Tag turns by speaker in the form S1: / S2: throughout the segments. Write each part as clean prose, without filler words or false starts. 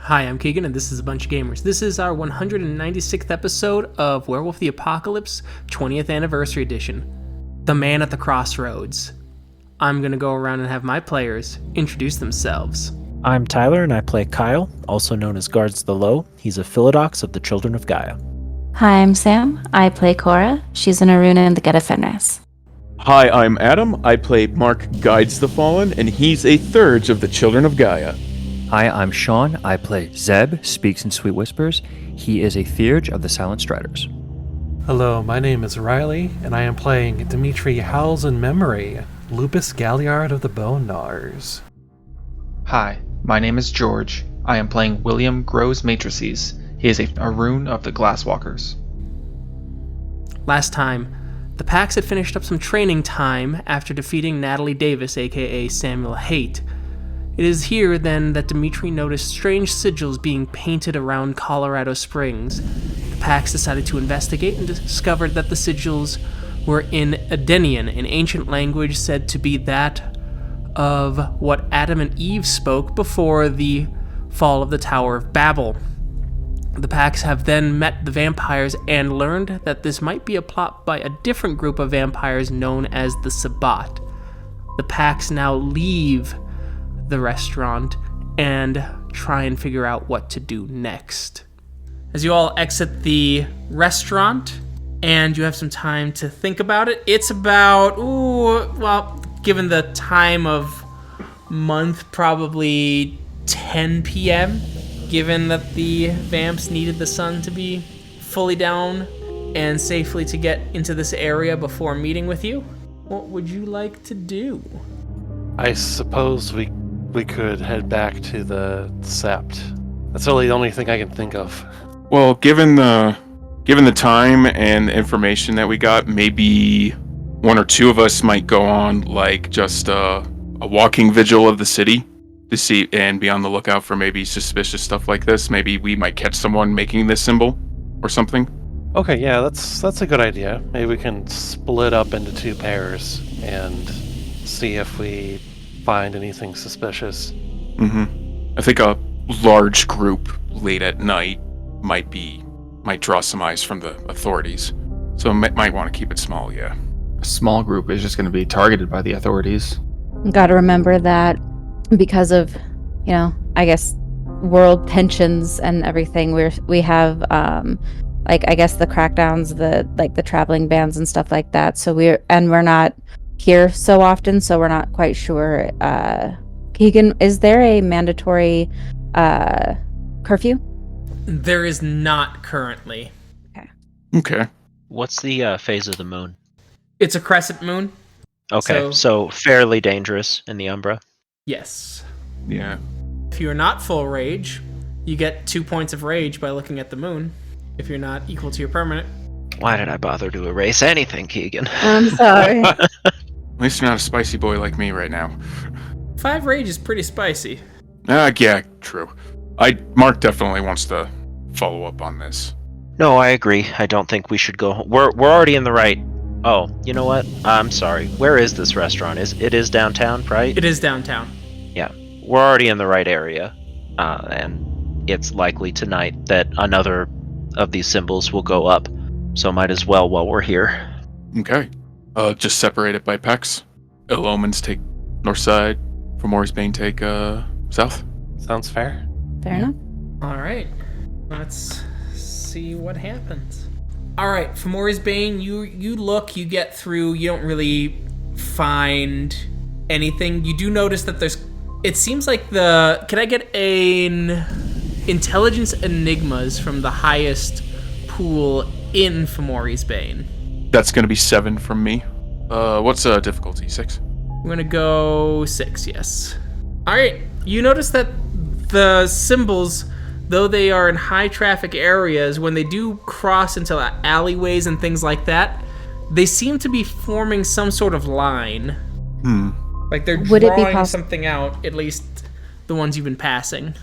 S1: Hi, I'm Keegan, and this is A Bunch of Gamers. This is our 196th episode of Werewolf the Apocalypse 20th Anniversary Edition, The Man at the Crossroads. I'm going to go around and have my players introduce themselves.
S2: I'm Tyler, and I play Kyle, also known as Guards the Low. He's a Philodox of the Children of Gaia.
S3: Hi, I'm Sam. I play Cora. She's an Aruna in the Geta Fenris.
S4: Hi, I'm Adam. I play Mark Guides the Fallen, and he's a Thurge of the Children of Gaia.
S5: Hi, I'm Sean. I play Zeb Speaks-in-Sweet-Whispers. He is a Theurge of the Silent Striders.
S6: Hello, my name is Riley, and I am playing Dimitri Howls-In-Memory, Lupus Galliard of the Bone Gnawers.
S7: Hi, my name is George. I am playing William Grows-Matrices. He is a rune of the Glasswalkers.
S1: Last time, the Pax had finished up some training time after defeating Natalie Davis, aka Samuel Haight. It is here, then, that Dimitri noticed strange sigils being painted around Colorado Springs. The Pax decided to investigate and discovered that the sigils were in Edenian, an ancient language said to be that of what Adam and Eve spoke before the fall of the Tower of Babel. The Pax have then met the vampires and learned that this might be a plot by a different group of vampires known as the Sabbat. The Pax now leave the restaurant and try and figure out what to do next. As you all exit the restaurant and you have some time to think about it, it's about, given the time of month, probably 10 p.m., given that the vamps needed the sun to be fully down and safely to get into this area before meeting with you. What would you like to do?
S8: I suppose we could head back to the Sept. That's really the only thing I can think of.
S4: Well, given the time and the information that we got, maybe one or two of us might go on like just a walking vigil of the city to see and be on the lookout for maybe suspicious stuff like this. Maybe we might catch someone making this symbol or something.
S8: Okay, yeah, that's a good idea. Maybe we can split up into two pairs and see if we find anything suspicious.
S4: I think a large group late at night might draw some eyes from the authorities. So might want to keep it small, yeah.
S7: A small group is just going to be targeted by the authorities.
S3: Got to remember that because of, I guess, world tensions and everything, we have, I guess the crackdowns, the traveling bans and stuff like that. So we're not here so often, so we're not quite sure. Keegan, is there a mandatory curfew?
S1: There is not currently.
S4: Okay.
S2: What's the phase of the moon?
S1: It's a crescent moon.
S2: Okay, so fairly dangerous in the Umbra.
S1: Yes.
S4: Yeah.
S1: If you're not full rage, you get 2 points of rage by looking at the moon. If you're not equal to your permanent.
S2: Why did I bother to erase anything, Keegan?
S3: I'm sorry.
S4: At least you're not a spicy boy like me right now.
S1: 5 rage is pretty spicy.
S4: Yeah, true. Mark definitely wants to follow up on this.
S2: No, I agree. I don't think we should go. We're already in the right. Oh, you know what? I'm sorry. Where is this restaurant? It is downtown, right?
S1: It is downtown.
S2: Yeah, we're already in the right area, and it's likely tonight that another of these symbols will go up. So might as well while we're here.
S4: Okay. Just separate it by Pex. Ill Omens take north side. Fomori's Bane take south.
S8: Sounds fair.
S3: Fair enough.
S1: All right. Let's see what happens. All right, Fomori's Bane, you look, you get through, you don't really find anything. You do notice that it seems like can I get an intelligence enigmas from the highest pool in Fomori's Bane?
S4: That's gonna be 7 from me. What's difficulty? 6?
S1: I'm gonna go 6, yes. All right, you notice that the symbols, though they are in high traffic areas, when they do cross into alleyways and things like that, they seem to be forming some sort of line. Like they're drawing something out, at least the ones you've been passing.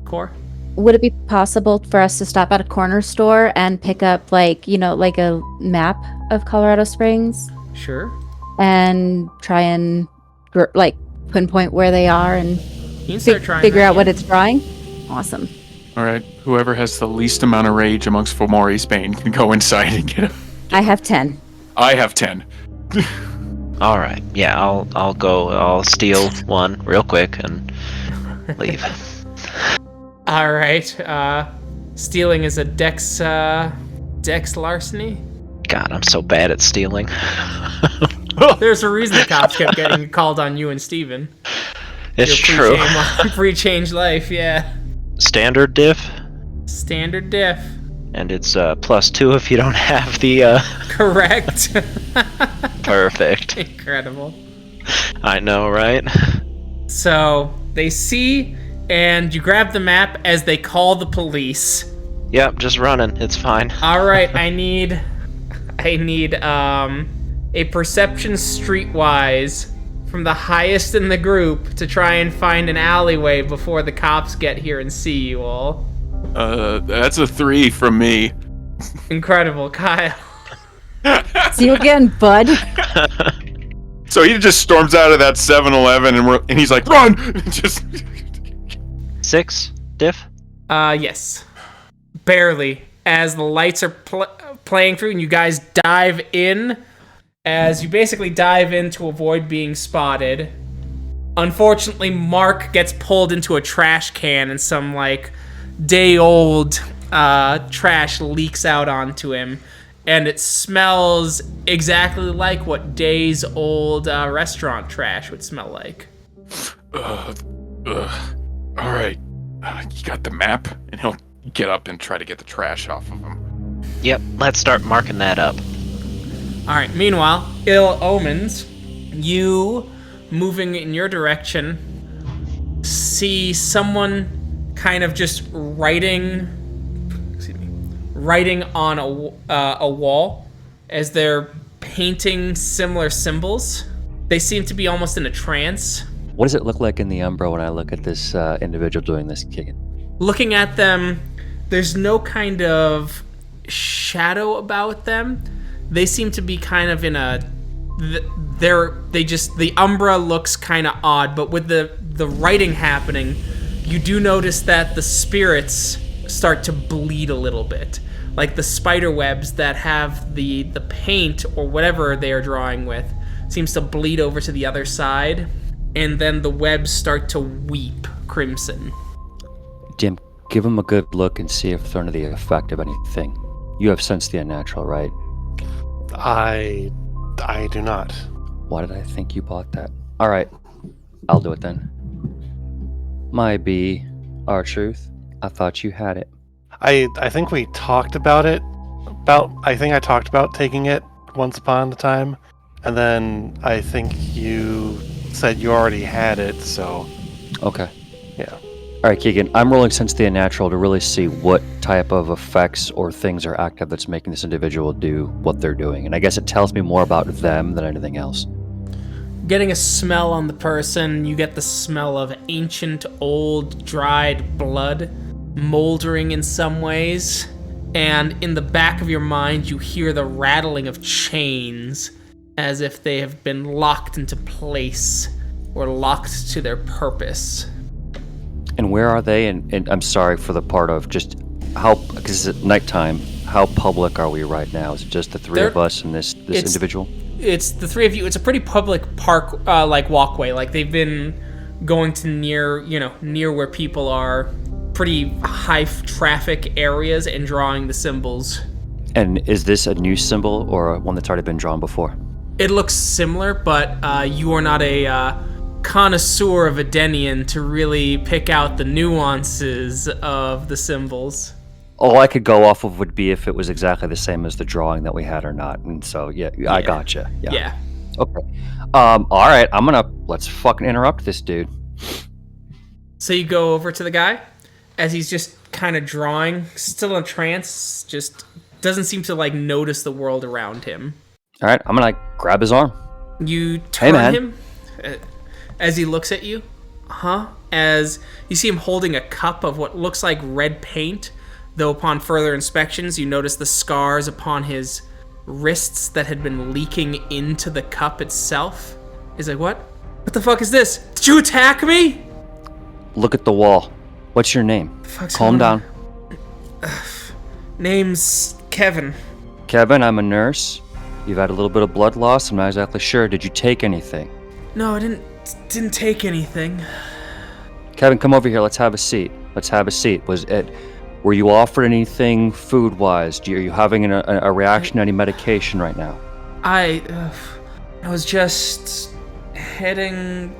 S1: Core?
S3: Would it be possible for us to stop at a corner store and pick up like a map of Colorado Springs?
S1: Sure.
S3: And try and pinpoint where they are and
S1: You can start trying
S3: figure
S1: that,
S3: out what
S1: yeah.
S3: it's drawing? Awesome.
S4: All right, whoever has the least amount of rage amongst Fomori's Bane can go inside and get him.
S3: I have 10.
S4: I have 10.
S2: All right. Yeah, I'll go. I'll steal one real quick and leave.
S1: All right. Stealing is a dex larceny.
S2: God, I'm so bad at stealing.
S1: There's a reason the cops kept getting called on you and Steven.
S2: It's true.
S1: Pre-change life, yeah.
S2: Standard diff,
S1: Standard diff.
S2: and it's +2 if you don't have the.
S1: Correct.
S2: Perfect.
S1: Incredible.
S2: I know, right?
S1: So they see, and you grab the map as they call the police.
S2: Yep, just running. It's fine.
S1: All right, I need a perception streetwise from the highest in the group to try and find an alleyway before the cops get here and see you all.
S4: That's a 3 from me.
S1: Incredible, Kyle.
S3: See you again, bud.
S4: So he just storms out of that 7-Eleven and he's like, run! Just
S2: 6 diff.
S1: Yes. Barely. As the lights are playing through and you guys dive in, as you basically dive in to avoid being spotted. Unfortunately, Mark gets pulled into a trash can and some, day-old trash leaks out onto him. And it smells exactly like what days-old restaurant trash would smell like.
S4: All right. You got the map? And he'll get up and try to get the trash off of him.
S2: Yep, let's start marking that up.
S1: Alright, meanwhile, Ill Omens, you, moving in your direction, see someone kind of just writing on a wall as they're painting similar symbols. They seem to be almost in a trance.
S5: What does it look like in the Umbra when I look at this individual doing this, Keegan?
S1: Looking at them, there's no kind of shadow about them. They seem to be kind of in a... The Umbra looks kind of odd, but with the writing happening, you do notice that the spirits start to bleed a little bit. Like the spider webs that have the paint or whatever they are drawing with seems to bleed over to the other side, and then the webs start to weep crimson.
S5: Jim, give him a good look and see if they're under the effect of anything. You have sensed the unnatural, right?
S8: I do not.
S5: Why did I think you bought that? All right, I'll do it then. Might be our truth. I thought you had it.
S8: I think we talked about it. I think I talked about taking it once upon a time, and then I think you said you already had it, so...
S5: Okay.
S8: Yeah.
S5: All right, Keegan, I'm rolling Sense the Unnatural to really see what type of effects or things are active that's making this individual do what they're doing. And I guess it tells me more about them than anything else.
S1: Getting a smell on the person, you get the smell of ancient, old, dried blood, moldering in some ways. And in the back of your mind, you hear the rattling of chains as if they have been locked into place or locked to their purpose.
S5: And where are they? And I'm sorry for the part of just how, because it's at nighttime, how public are we right now? Is it just the three of us and this individual?
S1: It's the three of you. It's a pretty public park, walkway. Like they've been going to near where people are, pretty high traffic areas, and drawing the symbols.
S5: And is this a new symbol or one that's already been drawn before?
S1: It looks similar, but you are not a connoisseur of Edenian to really pick out the nuances of the symbols.
S5: All I could go off of would be if it was exactly the same as the drawing that we had or not. And so, yeah. I gotcha. Yeah. Okay. All right. Let's fucking interrupt this dude.
S1: So you go over to the guy as he's just kind of drawing, still in a trance, just doesn't seem to notice the world around him.
S5: All right. I'm going to grab his arm.
S1: You turn him as he looks at you. As you see him holding a cup of what looks like red paint, though upon further inspections, you notice the scars upon his wrists that had been leaking into the cup itself. He's like, what? What the fuck is this? Did you attack me?
S5: Look at the wall. What's your name?
S1: Fuck's
S5: Calm
S1: going
S5: down.
S1: Name's Kevin.
S5: Kevin, I'm a nurse. You've had a little bit of blood loss. I'm not exactly sure. Did you take anything?
S1: No, I didn't take anything.
S5: Kevin, come over here. Let's have a seat. Were you offered anything food-wise? Are you having a reaction to any medication right now?
S1: I was just heading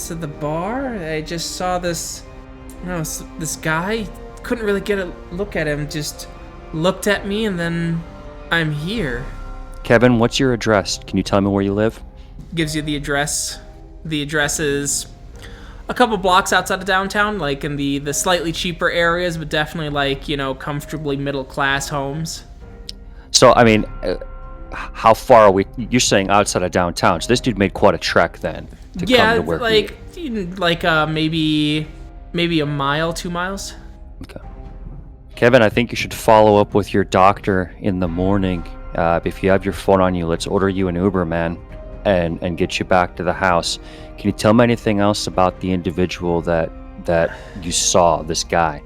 S1: to the bar. I just saw this guy. Couldn't really get a look at him. Just looked at me, and then I'm here.
S5: Kevin, what's your address? Can you tell me where you live?
S1: Gives you the address. The address is a couple blocks outside of downtown, like in the slightly cheaper areas, but definitely like, comfortably middle-class homes.
S5: So, I mean, how far are we? You're saying outside of downtown. So this dude made quite a trek then to come to where
S1: maybe a mile, 2 miles.
S5: Okay. Kevin, I think you should follow up with your doctor in the morning. If you have your phone on you, let's order you an Uber, man, and get you back to the house. Can you tell me anything else about the individual that you saw, this guy?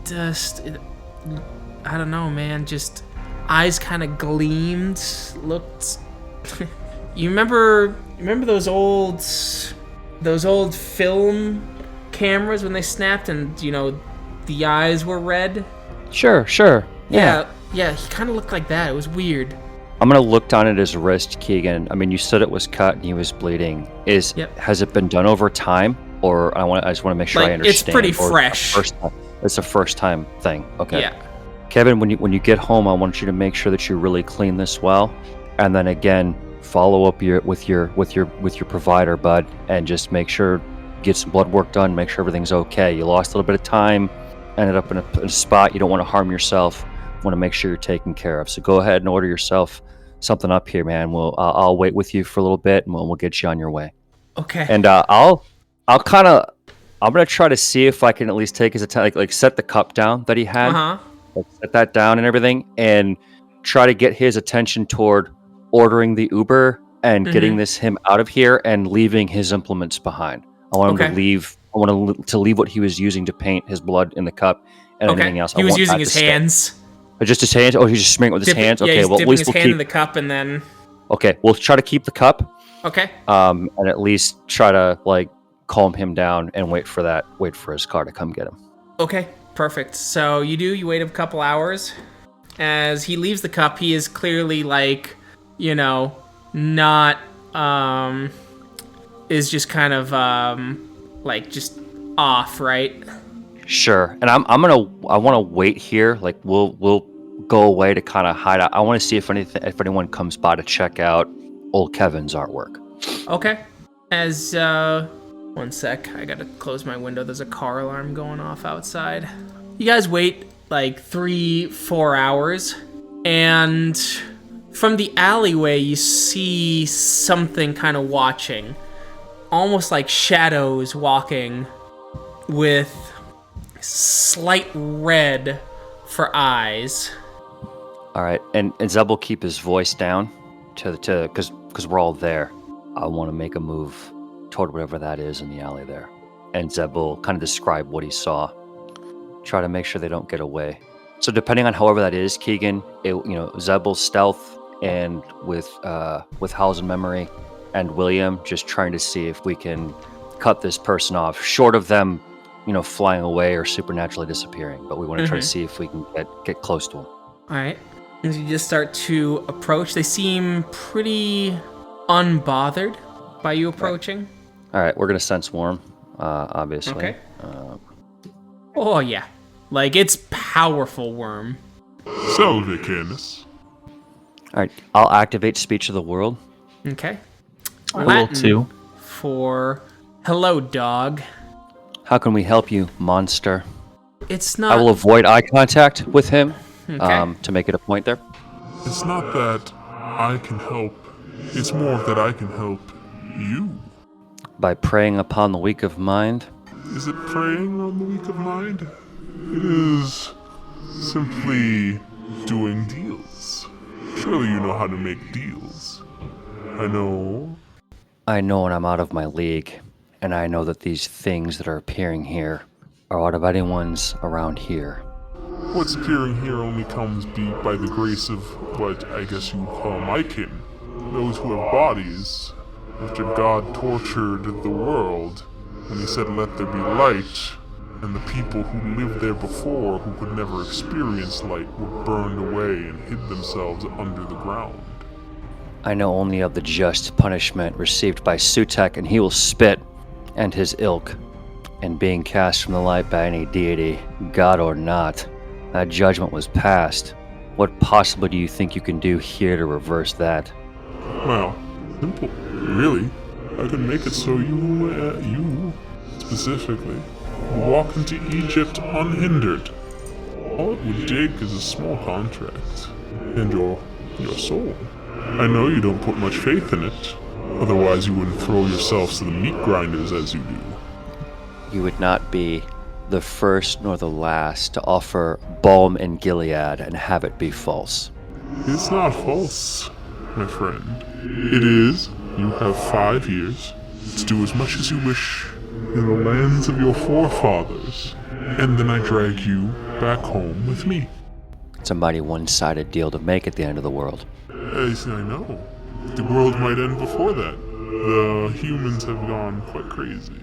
S1: I don't know, man. Just eyes kind of gleamed. Looked. You remember those old film cameras when they snapped and the eyes were red? Sure. Yeah, he kind of looked like that. It was weird.
S5: I'm gonna look down at his wrist, Keegan. I mean, you said it was cut and he was bleeding. Has it been done over time, or I just want to make sure I understand?
S1: It's pretty fresh.
S5: It's a first time thing. Okay.
S1: Yeah.
S5: Kevin, when you get home, I want you to make sure that you really clean this well, and then again follow up with your provider, bud, and just make sure get some blood work done. Make sure everything's okay. You lost a little bit of time, ended up in a spot you don't want to harm yourself. Want to make sure you're taken care of. So go ahead and order yourself something up here, man. I'll wait with you for a little bit, and we'll get you on your way.
S1: Okay.
S5: And I'm gonna try to see if I can at least take his attention, like set the cup down that he had, like set that down and everything, and try to get his attention toward ordering the Uber and getting him out of here and leaving his implements behind. I want him to leave. I want to leave what he was using to paint his blood in the cup and anything else.
S1: He was using his hands.
S5: Just his hands? Oh, he's just smearing it with his hands? Okay,
S1: well, at least we'll keep in the cup and then...
S5: Okay, we'll try to keep the cup.
S1: Okay.
S5: And at least try to, calm him down and wait for his car to come get him.
S1: Okay, perfect. So you wait a couple hours. As he leaves the cup, he is clearly, not, is just kind of, just off, right?
S5: Sure, and I want to wait here. We'll go away to kind of hide out. I want to see if anyone comes by to check out old Kevin's artwork.
S1: Okay. As 1 sec, I gotta close my window. There's a car alarm going off outside. You guys wait 3-4 hours, and from the alleyway you see something kind of watching, almost like shadows walking with slight red for eyes.
S5: All right, and Zeb will keep his voice down because we're all there. I want to make a move toward whatever that is in the alley there, and Zeb will kind of describe what he saw. Try to make sure they don't get away. So depending on however that is, Keegan, Zeb will stealth, and with Howls-In-Memory and William, just trying to see if we can cut this person off, short of them flying away or supernaturally disappearing. But we want to try to see if we can get close to them.
S1: All right. As you just start to approach, they seem pretty unbothered by you approaching.
S5: All right, we're going to sense warm, obviously.
S1: Okay. Oh, yeah. It's powerful worm.
S9: Salvicanus.
S5: All right, I'll activate Speech of the World.
S1: Okay.
S7: I will too.
S1: For hello, dog.
S5: How can we help you, monster?
S1: It's not...
S5: I will avoid eye contact with him
S1: to
S5: make it a point there.
S9: It's not that I can help. It's more that I can help you.
S5: By preying upon the weak of mind?
S9: Is it preying on the weak of mind? It is simply doing deals. Surely you know how to make deals. I know.
S5: I know when I'm out of my league, and I know that these things that are appearing here Or out of anyone's around here?
S9: What's appearing here only comes by the grace of what I guess you would call my kin. Those who have bodies, after God tortured the world when he said let there be light, and the people who lived there before who could never experience light were burned away and hid themselves under the ground.
S5: I know only of the just punishment received by Sutek, and he will spit, and his ilk, and being cast from the light by any deity, god or not. That judgment was passed. What possibly do you think you can do here to reverse that?
S9: Well, simple. Really. I can make it so you specifically, walk into Egypt unhindered. All it would take is a small contract. And your soul. I know you don't put much faith in it. Otherwise you wouldn't throw yourselves to the meat grinders as you do.
S5: You would not be the first nor the last to offer balm in Gilead and have it be false.
S9: It's not false, my friend. It is. You have 5 years to do as much as you wish in the lands of your forefathers, and then I drag you back home with me.
S5: It's a mighty one-sided deal to make at the end of the world.
S9: I know. The world might end before that. The humans have gone quite crazy.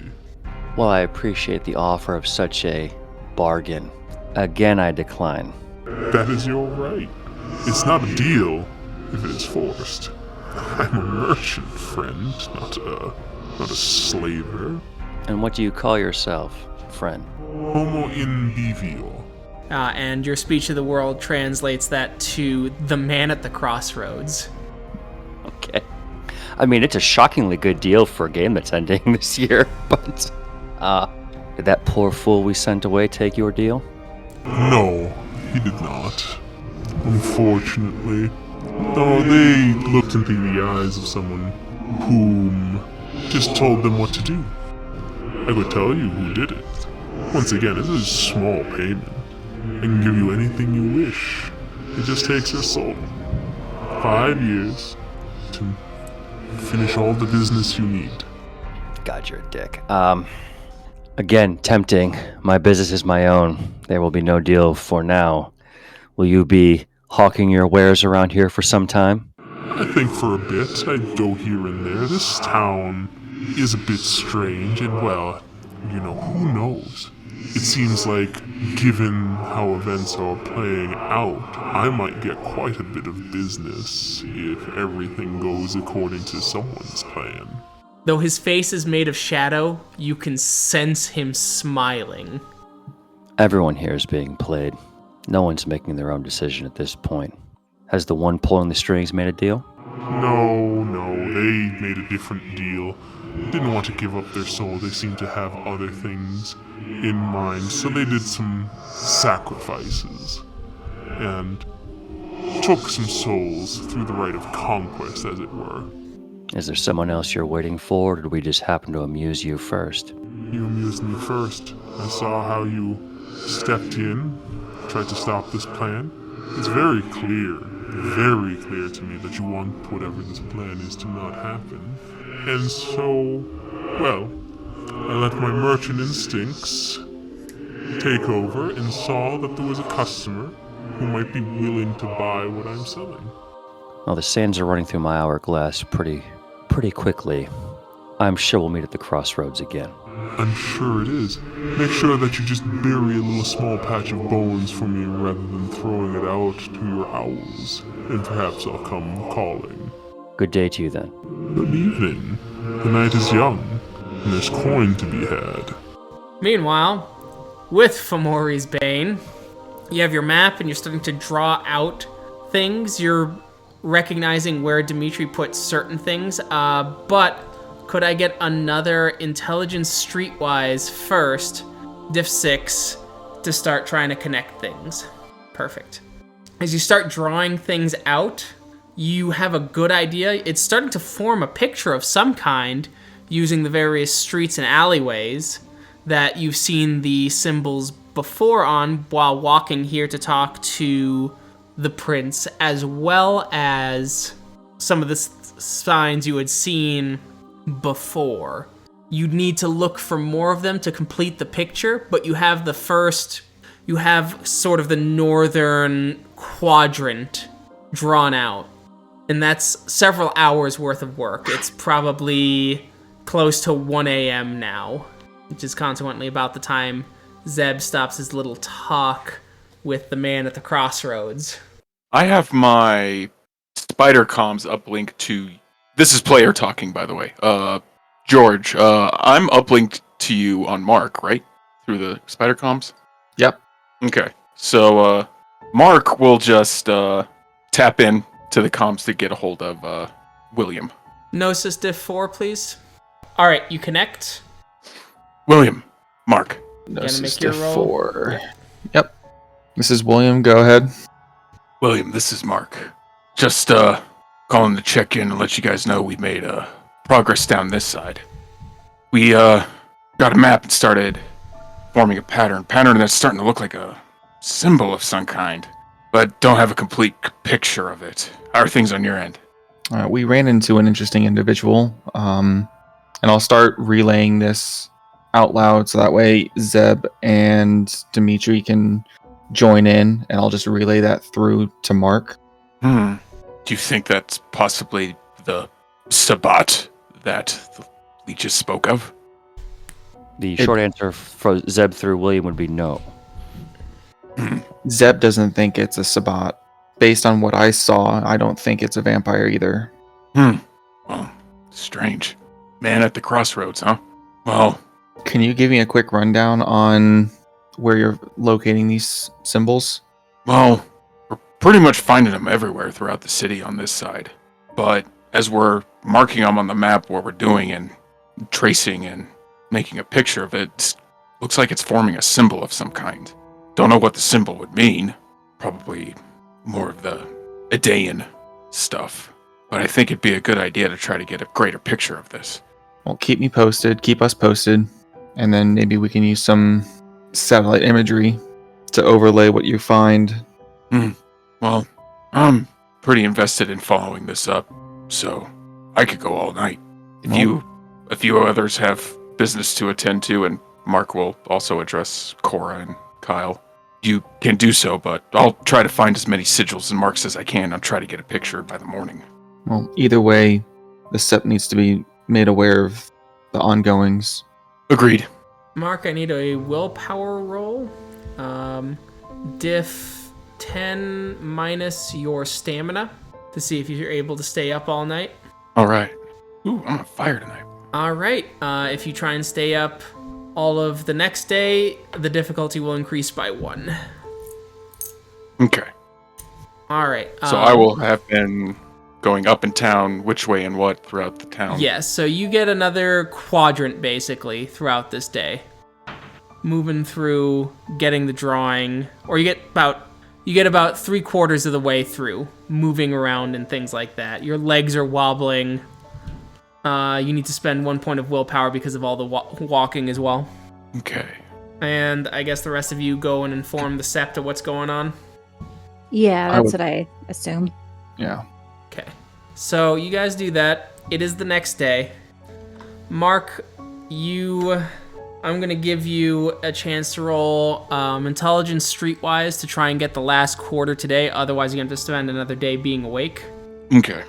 S5: Well, I appreciate the offer of such a bargain. Again, I decline.
S9: That is your right. It's not a deal if it is forced. I'm a merchant, friend, not a slaver.
S5: And what do you call yourself, friend?
S9: Homo in vivio.
S1: And your speech of the world translates that to the man at the crossroads.
S5: Okay. I mean, it's a shockingly good deal for a game that's ending this year, but... did that poor fool we sent away take your deal?
S9: No, he did not. Unfortunately. No, they looked into the eyes of someone whom just told them what to do. I could tell you who did it. Once again, this is a small payment. I can give you anything you wish. It just takes your soul. 5 years to finish all the business you need.
S5: God, you're a dick. Again, tempting. My business is my own. There will be no deal for now. Will you be hawking your wares around here for some time?
S9: I think for a bit. I'd go here and there. This town is a bit strange, and well, who knows? It seems like, given how events are playing out, I might get quite a bit of business if everything goes according to someone's plan.
S1: Though his face is made of shadow, you can sense him smiling.
S5: Everyone here is being played. No one's making their own decision at this point. Has the one pulling the strings made a deal?
S9: No, they made a different deal. Didn't want to give up their soul. They seemed to have other things in mind, so they did some sacrifices and took some souls through the rite of conquest, as it were.
S5: Is there someone else you're waiting for, or did we just happen to amuse you first?
S9: You amused me first. I saw how you stepped in, tried to stop this plan. It's very clear to me that you want whatever this plan is to not happen. And so, well, I let my merchant instincts take over and saw that there was a customer who might be willing to buy what I'm selling.
S5: Well, the sands are running through my hourglass pretty quickly. I'm sure we'll meet at the crossroads again.
S9: I'm sure it is. Make sure that you just bury a little small patch of bones for me rather than throwing it out to your owls, and perhaps I'll come calling.
S5: Good day to you then.
S9: Good evening. The night is young, and there's coin to be had.
S1: Meanwhile, with Fomori's Bane, you have your map and you're starting to draw out things. You're recognizing where Dimitri put certain things, but could I get another intelligence streetwise first, diff 6, to start trying to connect things? Perfect. As you start drawing things out, you have a good idea. It's starting to form a picture of some kind using the various streets and alleyways that you've seen the symbols before on while walking here to talk to the prince, as well as some of the signs you had seen before. You'd need to look for more of them to complete the picture, but you have sort of the northern quadrant drawn out. And that's several hours worth of work. It's probably close to 1 a.m. now, which is consequently about the time Zeb stops his little talk with the man at the Crossroads.
S4: I have my spider comms uplinked to... This is player talking, by the way. George, I'm uplinked to you on Mark, right? Through the spider comms?
S7: Yep.
S4: Okay. So, Mark will just tap in to the comms to get a hold of William.
S1: Gnosis Diff 4, please. All right, you connect.
S4: William, Mark.
S7: Gnosis
S1: make your
S7: Diff
S1: roll?
S7: 4. Yep. This is William. Go ahead.
S4: William, this is Mark. Just calling to check in and let you guys know we made progress down this side. We got a map and started forming a pattern that's starting to look like a symbol of some kind, but don't have a complete picture of it. How are things on your end?
S7: We ran into an interesting individual, and I'll start relaying this out loud so that way Zeb and Dimitri can join in, and I'll just relay that through to Mark.
S4: Do you think that's possibly the Sabbat that the leeches spoke of?
S5: The short answer for Zeb through William would be no.
S7: Zeb doesn't think it's a Sabbat. Based on what I saw, I don't think it's a vampire either.
S4: Well, strange. Man at the Crossroads, huh? Well...
S7: Can you give me a quick rundown on where you're locating these symbols?
S4: Well, we're pretty much finding them everywhere throughout the city on this side. But as we're marking them on the map what we're doing and tracing and making a picture of it, looks like it's forming a symbol of some kind. Don't know what the symbol would mean. Probably more of the Edaean stuff. But I think it'd be a good idea to try to get a greater picture of this.
S7: Well, keep us posted, and then maybe we can use some satellite imagery to overlay what you find.
S4: Well, I'm pretty invested in following this up, so I could go all night. If you others have business to attend to, and Mark will also address Cora and Kyle, you can do so, but I'll try to find as many sigils and marks as I can. I'll try to get a picture by the morning.
S7: Well, either way, the SEP needs to be made aware of the ongoings.
S4: Agreed.
S1: Mark, I need a willpower roll. Diff 10 minus your stamina to see if you're able to stay up all night.
S4: All right. Ooh, I'm on fire tonight.
S1: All right. If you try and stay up all of the next day, the difficulty will increase by 1.
S4: Okay.
S1: All right.
S4: So I will have been going up in town, which way and what throughout the town.
S1: Yes, so you get another quadrant basically throughout this day. Moving through, getting the drawing, or you get about 3/4 of the way through, moving around and things like that. Your legs are wobbling. You need to spend 1 point of willpower because of all the walking as well.
S4: Okay.
S1: And I guess the rest of you go and inform the Sept of what's going on.
S3: Yeah, that's what I assume.
S7: Yeah.
S1: Okay. So you guys do that. It is the next day. Mark, I'm going to give you a chance to roll intelligence streetwise to try and get the last quarter today. Otherwise, you're going to have to spend another day being awake.
S4: Okay.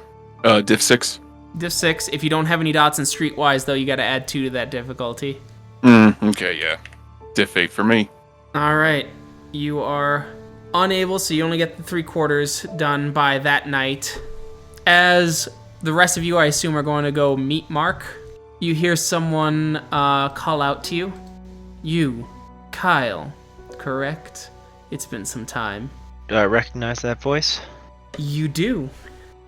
S4: Diff 6?
S1: Diff 6. If you don't have any dots in streetwise, though, you got to add 2 to that difficulty.
S4: Okay, yeah. Diff 8 for me.
S1: All right. You are unable, so you only get the 3/4 done by that night. As the rest of you, I assume, are going to go meet Mark, you hear someone call out to you. You, Kyle, correct? It's been some time.
S2: Do I recognize that voice?
S1: You do.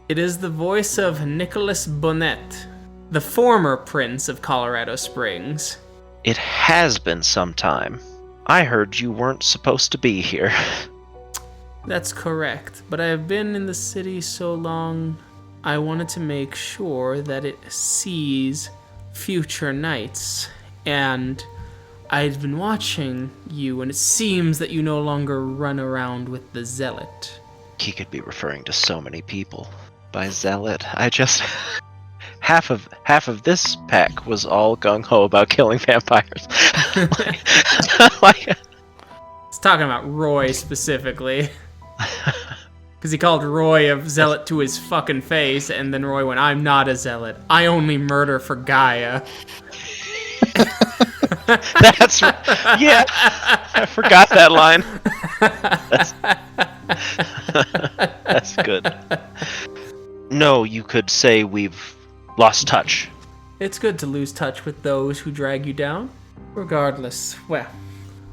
S1: It is the voice of Nicholas Bonnet, the former prince of Colorado Springs.
S2: It has been some time. I heard you weren't supposed to be here.
S1: That's correct, but I have been in the city so long, I wanted to make sure that it sees future nights, and I've been watching you, and it seems that you no longer run around with the Zealot.
S2: He could be referring to so many people. By zealot, I just half of this pack was all gung ho about killing vampires. like,
S1: It's talking about Roy specifically. Because he called Roy a zealot to his fucking face, and then Roy went, I'm not a zealot. I only murder for Gaia.
S2: That's yeah. I forgot that line. That's good. No, you could say we've lost touch.
S1: It's good to lose touch with those who drag you down. Regardless, well,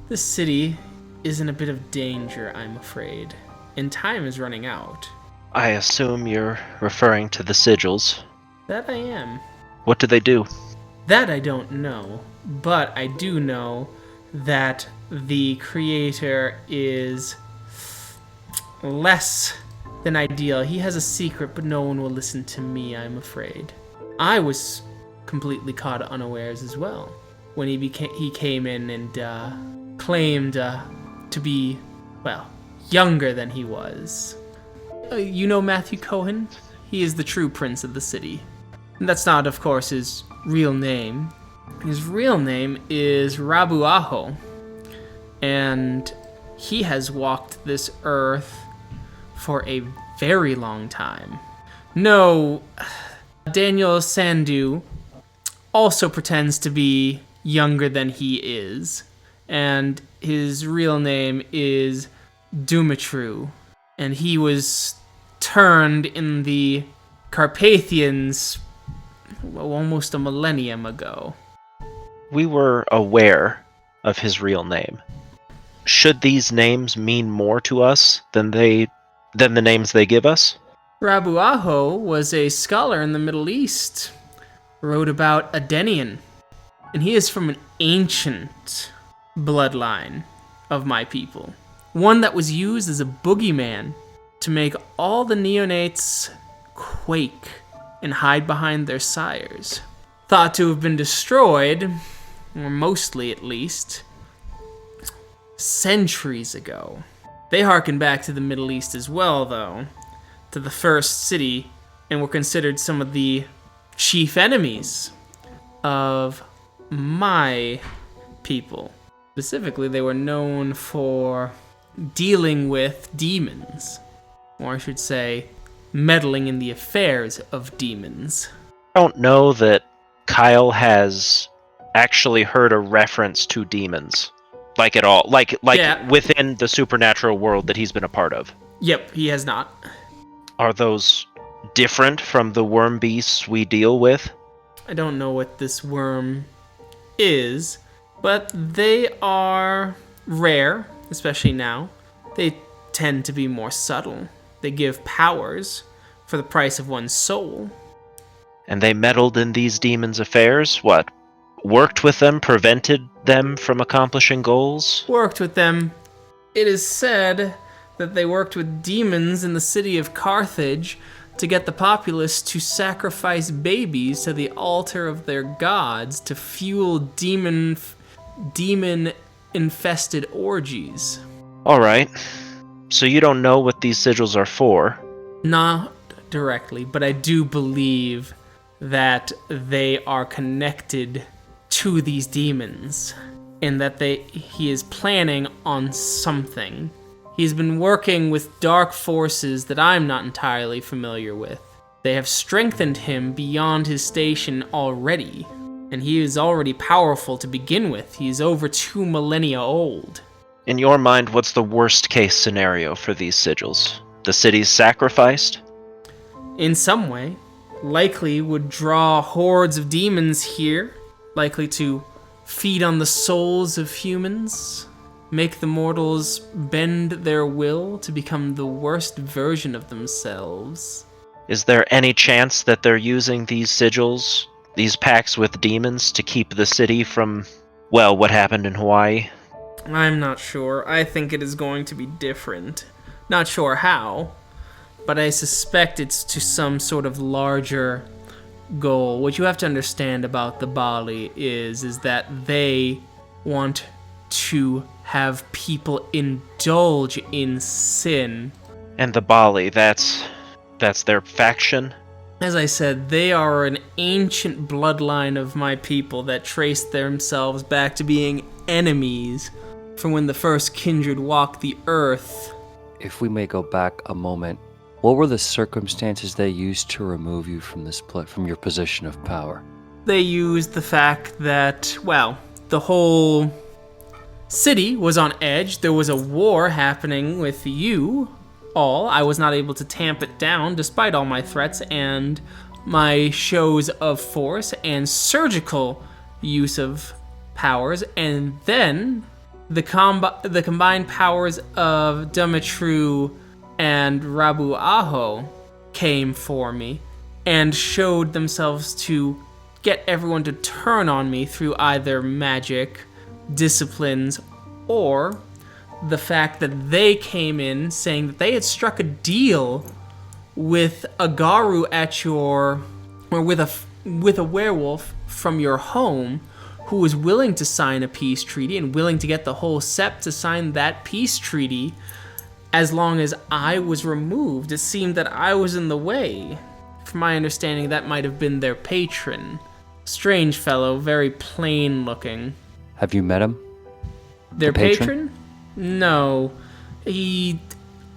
S1: this city is in a bit of danger, I'm afraid. And time is running out.
S2: I assume you're referring to the sigils.
S1: That I am.
S2: What do they do?
S1: That I don't know. But I do know that the creator is less than ideal. He has a secret, but no one will listen to me, I'm afraid. I was completely caught unawares as well when he came in and claimed to be, well, younger than he was. You know Matthew Cohen? He is the true prince of the city. And that's not, of course, his real name. His real name is Rabu Aho, and he has walked this earth for a very long time. No, Daniel Sandu also pretends to be younger than he is, and his real name is Dimitri, and he was turned in the Carpathians almost a millennium ago.
S2: We were aware of his real name. Should these names mean more to us than the names they give us?
S1: Rabu Aho was a scholar in the Middle East, wrote about Adenian, and he is from an ancient bloodline of my people. One that was used as a boogeyman to make all the neonates quake and hide behind their sires. Thought to have been destroyed, or mostly at least, centuries ago. They harken back to the Middle East as well, though, to the first city, and were considered some of the chief enemies of my people. Specifically, they were known for dealing with demons, or I should say, meddling in the affairs of demons.
S2: I don't know that Kyle has actually heard a reference to demons, like at all, like
S1: Yeah.
S2: within the supernatural world that he's been a part of.
S1: Yep, he has not.
S2: Are those different from the worm beasts we deal with?
S1: I don't know what this worm is, but they are rare, especially now. They tend to be more subtle. They give powers for the price of one's soul.
S2: And they meddled in these demons' affairs? What? Worked with them, prevented them from accomplishing goals?
S1: Worked with them. It is said that they worked with demons in the city of Carthage to get the populace to sacrifice babies to the altar of their gods to fuel demon-infested orgies.
S2: Alright. So you don't know what these sigils are for?
S1: Not directly, but I do believe that they are connected to these demons, and that he is planning on something. He's been working with dark forces that I'm not entirely familiar with. They have strengthened him beyond his station already, and he is already powerful to begin with. He is over 2 millennia old.
S2: In your mind, what's the worst case scenario for these sigils? The city's sacrificed?
S1: In some way, likely would draw hordes of demons here, likely to feed on the souls of humans, make the mortals bend their will to become the worst version of themselves.
S2: Is there any chance that they're using these sigils, these pacts with demons, to keep the city from, well, what happened in Hawaii?
S1: I'm not sure. I think it is going to be different. Not sure how, but I suspect it's to some sort of larger goal. What you have to understand about the Bali is that they want to have people indulge in sin.
S2: And the Bali, that's their faction?
S1: As I said, they are an ancient bloodline of my people that trace themselves back to being enemies from when the first kindred walked the earth.
S5: If we may go back a moment, what were the circumstances they used to remove you from from your position of power?
S1: They used the fact that, well, the whole city was on edge. There was a war happening with you all. I was not able to tamp it down despite all my threats and my shows of force and surgical use of powers. And then the combined powers of Dimitri and Rabu Aho came for me and showed themselves to get everyone to turn on me through either magic, disciplines, or the fact that they came in saying that they had struck a deal with a Garu at your, or with a werewolf from your home who was willing to sign a peace treaty and willing to get the whole sept to sign that peace treaty as long as I was removed. It seemed that I was in the way. From my understanding, that might have been their patron. Strange fellow, very plain looking.
S5: Have you met him?
S1: Their
S5: The patron?
S1: No. I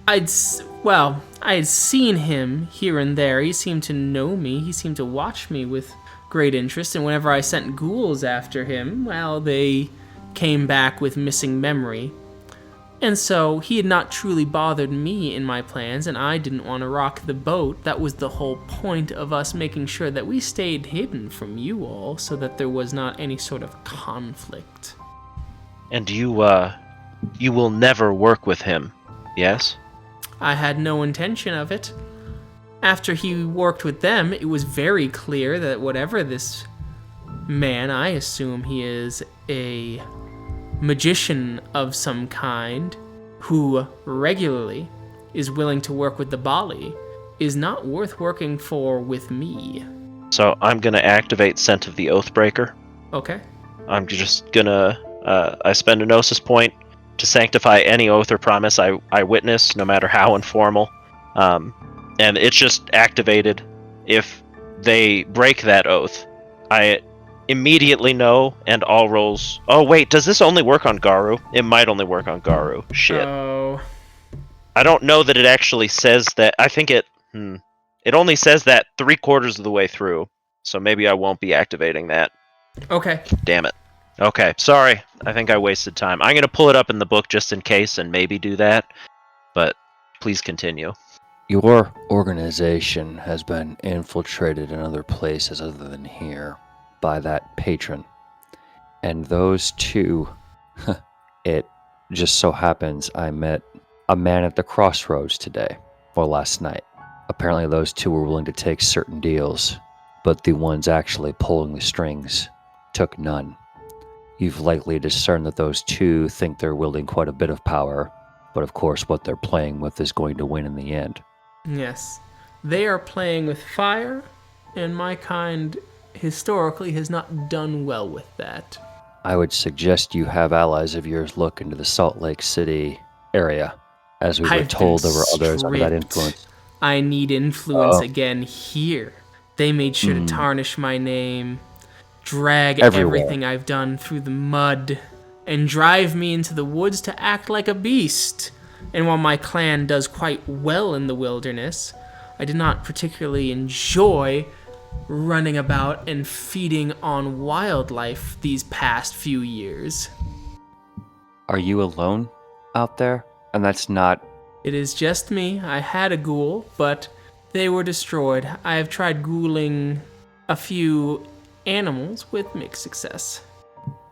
S1: had seen him here and there. He seemed to know me. He seemed to watch me with great interest, and whenever I sent ghouls after him, well, they came back with missing memory. And so he had not truly bothered me in my plans, and I didn't want to rock the boat. That was the whole point of us making sure that we stayed hidden from you all, so that there was not any sort of conflict.
S2: And you will never work with him, yes?
S1: I had no intention of it. After he worked with them, it was very clear that whatever this man, I assume he is a magician of some kind, who regularly is willing to work with the Bali, is not worth working for with me.
S2: So I'm gonna activate Scent of the Oathbreaker.
S1: Okay.
S2: I'm just gonna, I spend a Gnosis point to sanctify any oath or promise I witness, no matter how informal. And it's just activated. If they break that oath, I immediately know, and all rolls... Oh wait, does this only work on Garu? It might only work on Garu. Shit.
S1: Oh.
S2: I don't know that it actually says that. I think it... It only says that 3/4 of the way through, so maybe I won't be activating that.
S1: Okay.
S2: Damn it. Okay, sorry. I think I wasted time. I'm gonna pull it up in the book just in case and maybe do that, but please continue.
S5: Your organization has been infiltrated in other places other than here by that patron. And those two, it just so happens I met a man at the Crossroads today, or last night. Apparently those two were willing to take certain deals, but the ones actually pulling the strings took none. You've likely discerned that those two think they're wielding quite a bit of power, but of course what they're playing with is going to win in the end.
S1: Yes. They are playing with fire, and my kind historically has not done well with that.
S5: I would suggest you have allies of yours look into the Salt Lake City area, as we were told there were others under that influence.
S1: I need influence again here. They made sure to tarnish my name, drag everything I've done through the mud, and drive me into the woods to act like a beast. And while my clan does quite well in the wilderness, I did not particularly enjoy running about and feeding on wildlife these past few years.
S5: Are you alone out there? And that's not...
S1: It is just me. I had a ghoul, but they were destroyed. I have tried ghouling a few animals with mixed success.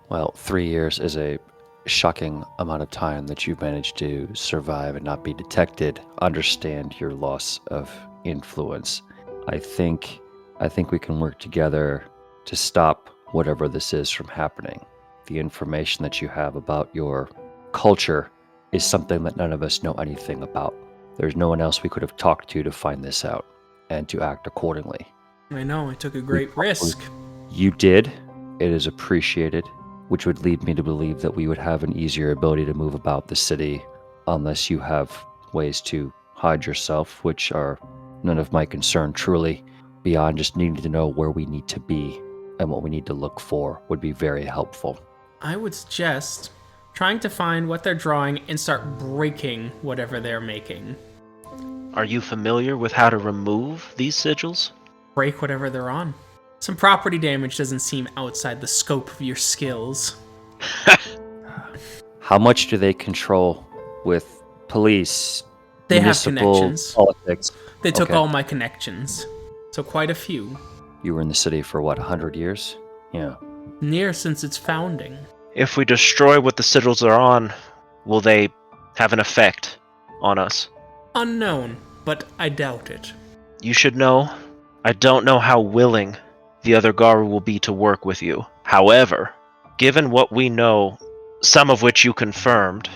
S5: Well, 3 years is a shocking amount of time that you've managed to survive and not be detected. Understand your loss of influence. I think we can work together to stop whatever this is from happening. The information that you have about your culture is something that none of us know anything about. There's no one else we could have talked to find this out and to act accordingly.
S1: I know, I took a great risk.
S5: You did. It is appreciated, which would lead me to believe that we would have an easier ability to move about the city unless you have ways to hide yourself, which are none of my concern truly, beyond just needing to know where we need to be and what we need to look for would be very helpful.
S1: I would suggest trying to find what they're drawing and start breaking whatever they're making.
S2: Are you familiar with how to remove these sigils?
S1: Break whatever they're on. Some property damage doesn't seem outside the scope of your skills.
S5: How much do they control with police,
S1: They have
S5: municipal
S1: connections.
S5: politics?
S1: They took
S5: Okay.
S1: all my connections. So quite a few.
S5: You were in the city for what, 100 years? Yeah.
S1: Near since its founding.
S2: If we destroy what the sigils are on, will they have an effect on us?
S1: Unknown, but I doubt it.
S2: You should know, I don't know how willing the other Garu will be to work with you. However, given what we know, some of which you confirmed,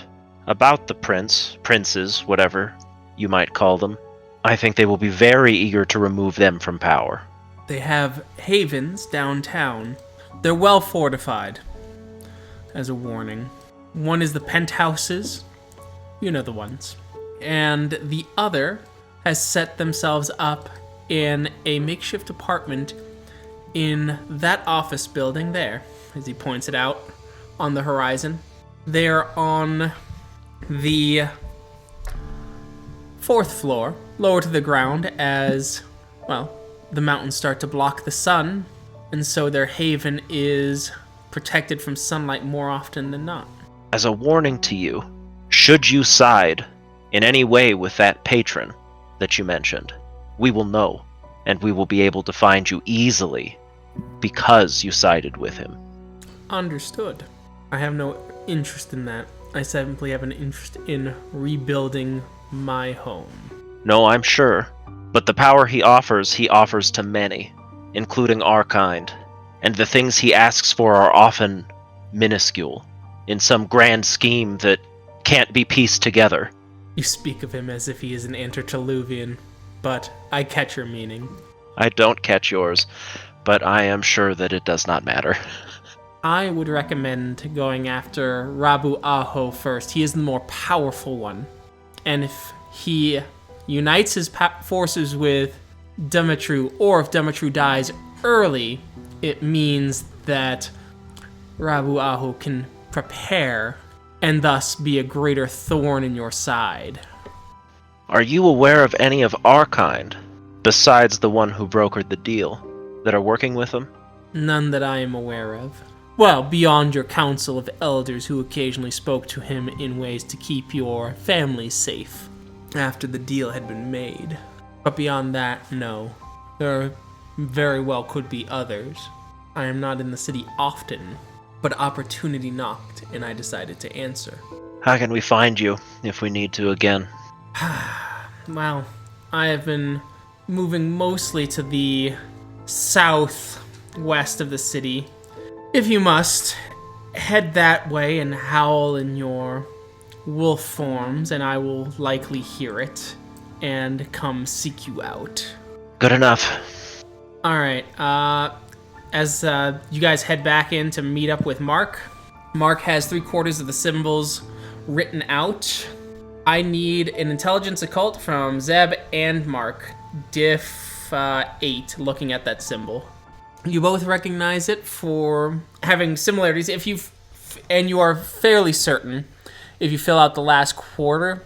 S2: about the princes, whatever you might call them, I think they will be very eager to remove them from power.
S1: They have havens downtown. They're well fortified. As a warning. One is the penthouses. You know the ones. And the other has set themselves up in a makeshift apartment in that office building there, as he points it out on the horizon. They're on the 4th floor, lower to the ground, as, well, the mountains start to block the sun, and so their haven is protected from sunlight more often than not.
S2: As a warning to you, should you side in any way with that patron that you mentioned, we will know, and we will be able to find you easily because you sided with him.
S1: Understood. I have no interest in that. I simply have an interest in rebuilding my home.
S2: No, I'm sure, but the power he offers to many, including our kind, and the things he asks for are often minuscule, in some grand scheme that can't be pieced together.
S1: You speak of him as if he is an antediluvian, but I catch your meaning.
S2: I don't catch yours, but I am sure that it does not matter.
S1: I would recommend going after Rabu Aho first. He is the more powerful one. And if he unites his forces with Dimitri, or if Dimitri dies early, it means that Rabu Aho can prepare and thus be a greater thorn in your side.
S2: Are you aware of any of our kind, besides the one who brokered the deal, that are working with him?
S1: None that I am aware of. Well, beyond your council of elders who occasionally spoke to him in ways to keep your family safe after the deal had been made. But beyond that, no. There very well could be others. I am not in the city often, but opportunity knocked and I decided to answer.
S2: How can we find you if we need to again?
S1: Well, I have been moving mostly to the southwest of the city. If you must, head that way and howl in your wolf forms, and I will likely hear it and come seek you out.
S2: Good enough.
S1: Alright, as you guys head back in to meet up with Mark, Mark has 3/4 of the symbols written out. I need an intelligence occult from Zeb and Mark. Diff 8, looking at that symbol. You both recognize it for having similarities. And you are fairly certain, if you fill out the last quarter,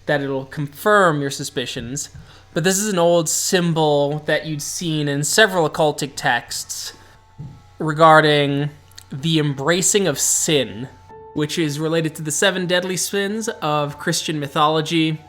S1: that it'll confirm your suspicions. But this is an old symbol that you'd seen in several occultic texts regarding the embracing of sin, which is related to the 7 deadly sins of Christian mythology.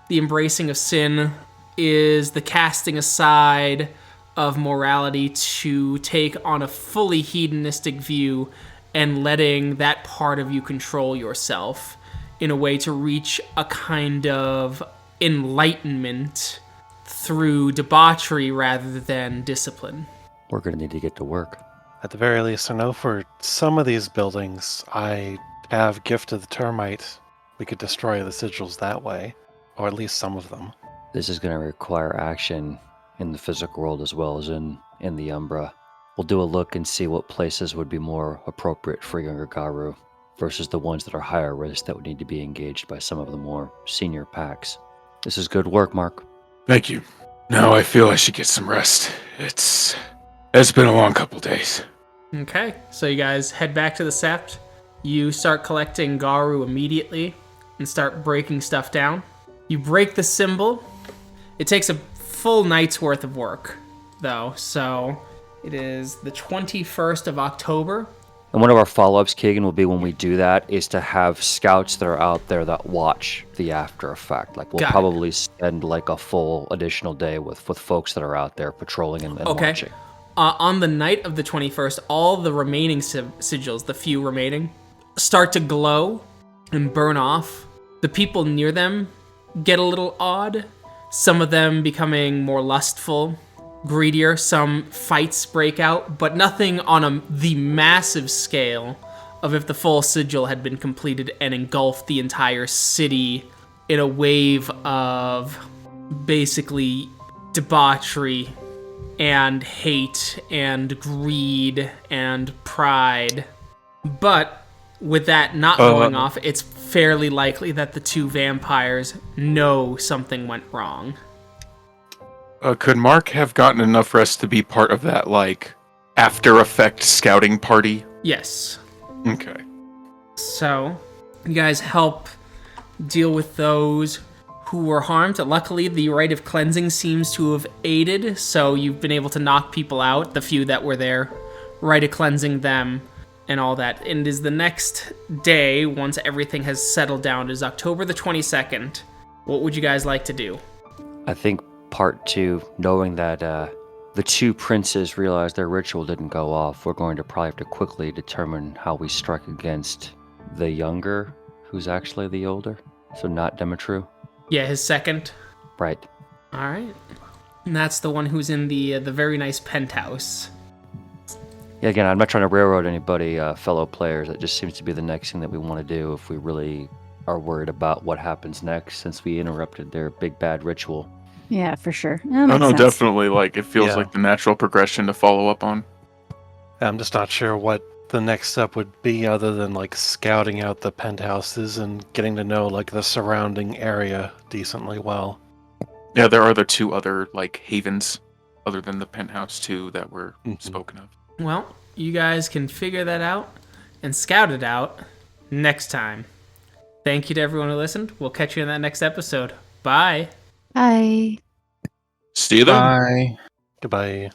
S1: The embracing of sin is the casting aside of morality to take on a fully hedonistic view and letting that part of you control yourself in a way to reach a kind of enlightenment through debauchery rather than discipline.
S5: We're going to need to get to work.
S8: At the very least, I know for some of these buildings, I have Gift of the Termite. We could destroy the sigils that way, or at least some of them.
S5: This is going to require action in the physical world as well as in the Umbra. We'll do a look and see what places would be more appropriate for younger Garu versus the ones that are higher risk that would need to be engaged by some of the more senior packs. This is good work, Mark.
S4: Thank you. No, I feel I should get some rest. It's been a long couple days.
S1: Okay, so you guys head back to the Sept. You start collecting Garu immediately and start breaking stuff down. You break the symbol. It takes a full night's worth of work, though, so it is the 21st of October.
S5: And one of our follow-ups, Keegan, will be when we do that, is to have scouts that are out there that watch the after effect. Like, we'll
S1: Got it.
S5: probably spend like a full additional day with folks that are out there patrolling and watching.
S1: On the night of the 21st, all the remaining sigils, the few remaining, start to glow and burn off. The people near them get a little odd. Some of them becoming more lustful, greedier. Some fights break out, but nothing on the massive scale of if the full sigil had been completed and engulfed the entire city in a wave of basically debauchery and hate and greed and pride. But with that not going off, it's fairly likely that the two vampires know something went wrong.
S4: Could Mark have gotten enough rest to be part of that, like, after effect scouting party?
S1: Yes.
S4: Okay.
S1: So, you guys help deal with those who were harmed. Luckily, the rite of cleansing seems to have aided, so you've been able to knock people out, the few that were there, rite of cleansing them, and all that. And it is the next day, once everything has settled down, it is October the 22nd. What would you guys like to do?
S5: I think part 2, knowing that the two princes realized their ritual didn't go off, we're going to probably have to quickly determine how we strike against the younger, who's actually the older. So not Dimitri.
S1: Yeah, his second.
S5: Right.
S1: All right. And that's the one who's in the very nice penthouse.
S5: Yeah, again, I'm not trying to railroad anybody, fellow players. It just seems to be the next thing that we want to do if we really are worried about what happens next, since we interrupted their big bad ritual.
S3: Yeah, for sure.
S4: Oh, no, definitely. Like, it feels like the natural progression to follow up on.
S8: I'm just not sure what the next step would be other than, like, scouting out the penthouses and getting to know, like, the surrounding area decently well.
S4: Yeah, there are the two other, like, havens, other than the penthouse, too, that were spoken of.
S1: Well, you guys can figure that out and scout it out next time. Thank you to everyone who listened. We'll catch you in that next episode. Bye.
S3: Bye.
S4: See you then.
S7: Bye.
S8: Goodbye.